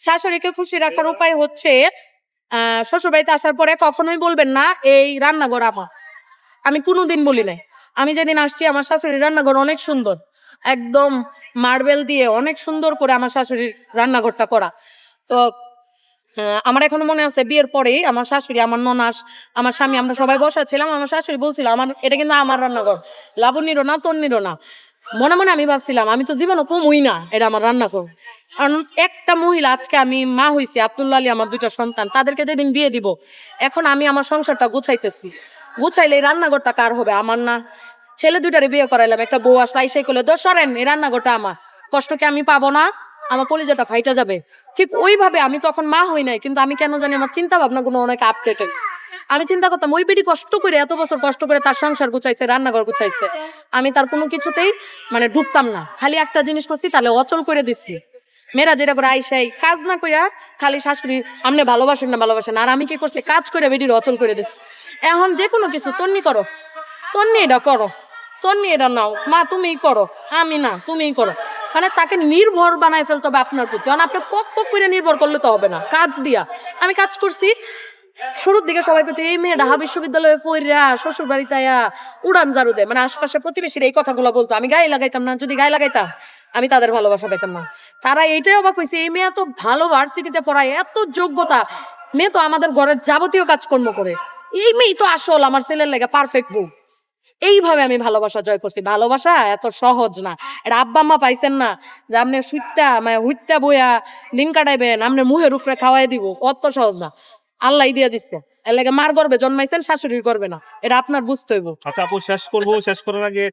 শাশুড়িকে খুশি রাখার উপায় হচ্ছে শ্বশুর বাড়িতে আসার পরে কখনোই বলবেন না এই রান্নাঘর আমার। আমি কোনোদিন বলি নাই। আমি যেদিন আসছি আমার শাশুড়ির রান্নাঘর অনেক সুন্দর, একদম মার্বেল দিয়ে অনেক সুন্দর করে আমার শাশুড়ির রান্নাঘরটা করা। তো আমার এখনো মনে আছে বিয়ের পরেই আমার শাশুড়ি, আমার ননাস, আমার স্বামী, আমরা সবাই বসা ছিলাম। আমার শাশুড়ি বলছিল আমার এটা কিন্তু আমার রান্নাঘর, লাবণীরও না তন্নিরও না। মনে মনে আমি ভাবছিলাম আমি তো জীবনও কমই না, এটা আমার রান্নাঘর। কারণ একটা মহিলা, আজকে আমি মা হইছি, আব্দুল্লাহ আলী আমার 2টা সন্তান, তাদেরকে যেদিন বিয়ে দিব, এখন আমি আমার সংসারটা গুছাইতেছি। গুছাইলে এই রান্নাঘরটা কার হবে? আমার না? ছেলে 2টারে বিয়ে করাইলাম, একটা বউ আসলো আইসাই করলে সরেন, এই রান্নাঘরটা আমার। কষ্ট কি আমি পাবো না? আমার কলিজাটা ফাইটা যাবে। ঠিক ওইভাবে আমি তখন মা হই নাই, কিন্তু আমি কেন জানি আমার চিন্তা ভাবনা গুলো অনেক আপডেটেড। আমি চিন্তা করতাম ওই বেটি কষ্ট করে, এত বছর কষ্ট করে তার সংসার গুছাইছে, রান্নাঘর গুছাইছে, আমি তার কোনো কিছুতেই মানে ঢুকতাম না। খালি একটা জিনিস করছি, তাহলে অচল করে দিচ্ছি। মেয়েরা যেটা করে আইসাই কাজ না কইরা খালি শাশুড়ি আমনে ভালোবাসেন না ভালোবাসেন, আর আমি কি করছি কাজ করে বেটির অচল করে দিচ্ছি। এখন যে কোনো কিছু তন্নি করো, তন্নি এটা করো, তন্নি এটা নাও, মা তুমিই করো, আমি না তুমিই করো। মানে তাকে নির্ভর বানায় ফেলতে হবে আপনার প্রতি। কারণ আপনি পক পক করে নির্ভর করলে তো হবে না, কাজ দিয়া। আমি কাজ করছি শুরুর দিকে সবাই কইতে এই মেয়ে ঢাকা বিশ্ববিদ্যালয়ে পড়িয়া শ্বশুর বাড়িতে আয়া উড়ান ঝাড়ু দেয়, মানে আশপাশে প্রতিবেশীরা এই কথাগুলো বলতো। আমি গায়ে লাগাইতাম না, যদি গায়ে লাগাইতাম আমি তাদের ভালোবাসা পেতাম না। তারা এইটাই অবাক হয়েছে, এই মেয়ে এত ভালো ভার্সিটিতে পড়ায়, এত যোগ্যতা, মেয়ে তো আমাদের ঘরের যাবতীয় কাজকর্ম করে, এই মেয়ে তো আসল আমার ছেলের লেগে পারফেক্ট বউ। এইভাবে আমি ভালোবাসা জয় করছি। ভালোবাসা এত সহজ না। এটা আব্বা আম্মা পাইছেন না যে আপনি সুইত্তা মানে হুইত্তা বইয়া দিন কাটাইবেন, আপনি মুহের উপরে খাওয়াই দিব, অত সহজ না। আল্লাহ দিয়ে দিচ্ছে। এর লাগে মার গর্বে জন্মাইছেন, শাশুড়ির গর্বে না, এটা আপনার বুঝতে হইব। আচ্ছা আপু, শেষ করার আগে